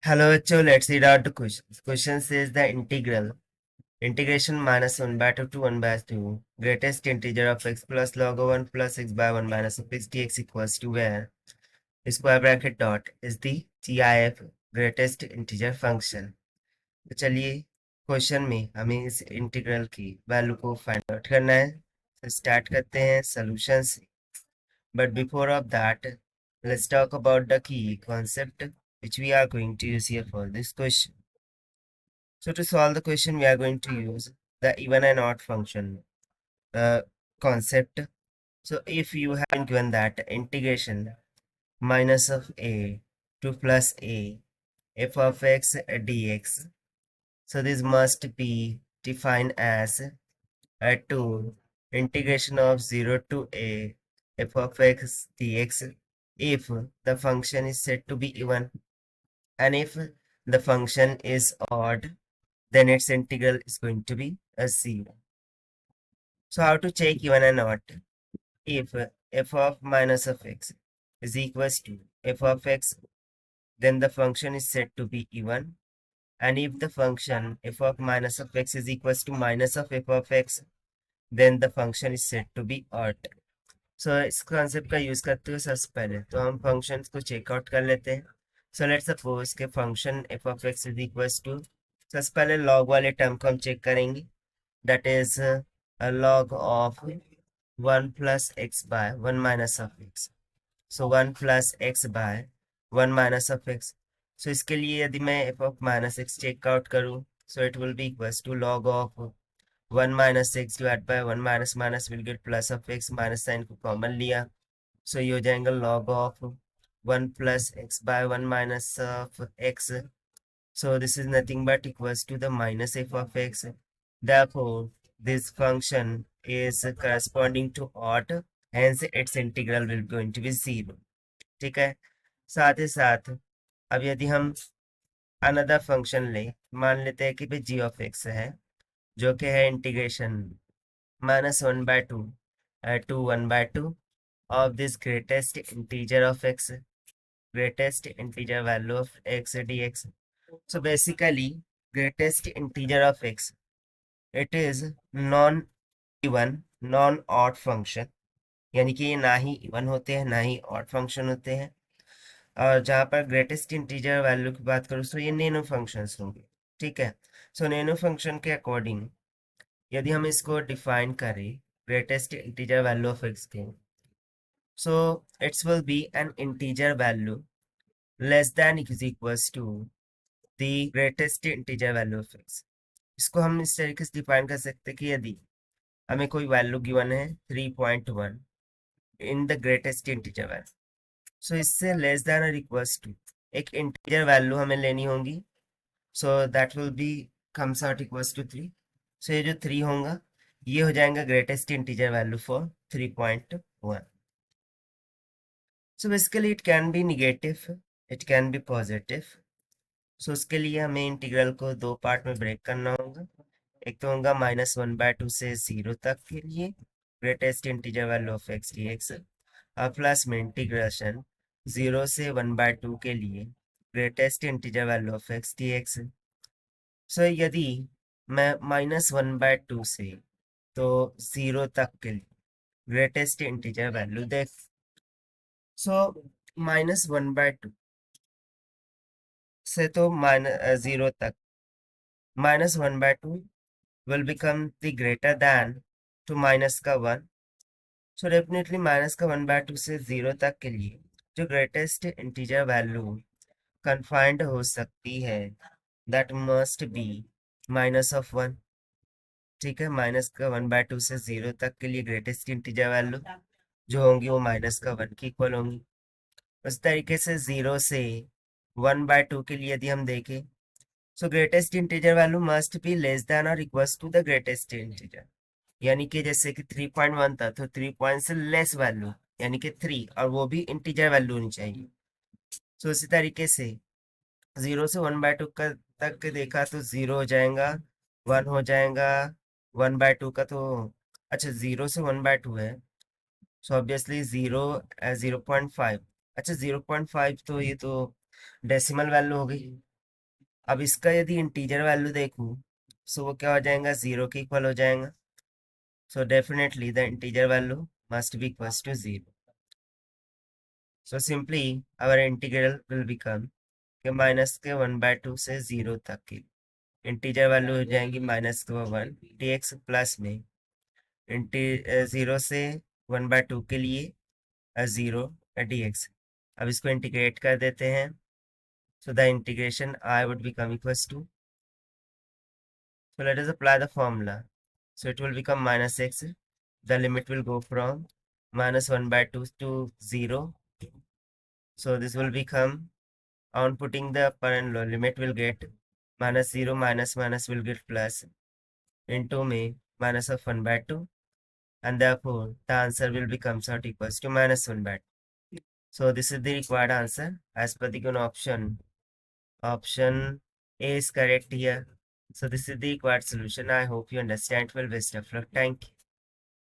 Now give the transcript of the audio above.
Hello, bachcho, let's read out the questions. Question says the integration minus 1 by 2 to 1 by 2 greatest integer of x plus log of 1 plus x by 1 minus of x dx equals to where square bracket dot is the GIF greatest integer function. तो चलिए question में हमें इस integral की value को find out करना है. तो स्टार्ट करते हैं सोल्यूशन से. But before of that, let's talk about the key concept which we are going to use here for this question. So to solve the question, we are going to use the even and odd function concept. So if you have been given that integration minus of a to plus a f of x dx, so this must be defined as a 2 integration of 0 to a f of x dx if the function is said to be even, and if the function is odd, then its integral is going to be a 0. So how to check even and odd? If f of minus of x is equals to f of x, then the function is said to be even. And if the function f of minus of x is equals to minus of f of x, then the function is said to be odd. So इस concept का use करते हुए सबसे पहले तो हम functions को check out कर लेते हैं. So let's suppose कि function f of x is equals to, सबसे पहले log वाले term को हम check करेंगे. That is a log of 1 plus x by 1 minus of x. So 1 plus x by 1 minus of x. So इसके लिए यदि मैं f of minus x check out करूँ, so it will be equals to log of 1 minus x divided by 1 minus minus will get plus of x, minus sign को common लिया. So ये हो जाएगा log of 1 plus x by 1 minus of x. So this is nothing but equals to the minus f of x. Therefore, this function is corresponding to odd, hence its integral will going to be 0. ठीक है. साथ ही साथ अब यदि हम another function ले, मान लेते हैं कि भाई g of x है, जो कि है integration minus 1 by 2 to 1 by 2 of this greatest integer of x, greatest integer value of x dx. So basically, greatest integer of x, it is non-even, non-odd function, यानी कि ये ना ही even होते हैं ना ही ऑड फंक्शन होते हैं. और जहाँ पर ग्रेटेस्ट इंटीजर वैल्यू की बात करूँ तो ये नैनो फंक्शंस होंगे. ठीक है. सो नैनो फंक्शन के अकॉर्डिंग यदि हम इसको डिफाइन करें greatest integer value of x के, so it's will be an integer value less than is equals to the greatest integer value of x. इसको हम इस तरीके से डिफाइन कर सकते हैं कि यदि हमें कोई वैल्यू गिवन है 3.1 in the greatest integer value, so इससे लेस देन और इक्वल्स टू एक इंटीजर वैल्यू हमें लेनी होगी. So that will be comes out equals to 3. So ये जो 3 होगा ये हो जाएगा greatest integer value for 3.1. So basically it can be negative, it can be positive. So उसके लिए हमें इंटीग्रल को दो पार्ट में ब्रेक करना होगा. एक तो होगा -1/2 से 0 तक के लिए greatest integer value of x d x, और प्लस में इंटीग्रेशन 0 से 1/2 के लिए greatest integer value of x d x. So यदि मैं -1/2 से तो 0 तक के लिए ग्रेटेस्ट इंटीजर वैल्यू देख, सो -1/2 से तो -0 तक -1/2 will become the greater than to minus का 1. सो डेफिनेटली माइनस का 1/2 से 0 तक के लिए जो ग्रेटेस्ट इंटीजर वैल्यू कन्फाइंड हो सकती है दैट मस्ट बी -1. ठीक है. माइनस का 1/2 से 0 तक के लिए ग्रेटेस्ट इंटीजर वैल्यू जो होंगी वो माइनस का 1 की इक्वल होंगी. उस तरीके से 0 से 1/2 के लिए यदि हम देखें, so greatest integer value must be less than और equals to the greatest integer. यानी कि जैसे कि 3.1 था तो 3 से लेस वैल्यू यानी कि 3, और वो भी इंटीजर वैल्यू होनी चाहिए. सो इसी तरीके से 0 से 1/2 का तक देखा तो 0 हो जाएगा, 1 हो जाएगा. 1/2 का तो अच्छा 0 से 1/2 है, सो ऑब्वियसली 0.5. अच्छा 0.5 तो ये तो डेसिमल वैल्यू हो गई. अब इसका यदि इंटीजर वैल्यू देखूं सो वो क्या हो जाएगा, 0 के इक्वल हो जाएगा. So definitely the integer value must be equals to 0. So simply our integral will become कि माइनस के 1/2 से 0 तक की इंटीजर वैल्यू हो जाएंगी -1 dx प्लस में 0 से 1/2 के लिए 0 dx. अब इसको इंटीग्रेट कर देते हैं. So the integration I would become equals to, so let us apply the formula. So it will become minus x. The limit will go from -1/2 to 0. So this will become, on putting the upper and lower limit, will get -0 minus minus will get plus into me minus of 1/2, and therefore the answer will become sort equals to -1/2. So this is the required answer as per the given option. Option A is correct here. So this is the required solution. I hope you understand. Well, best of luck. Thank you.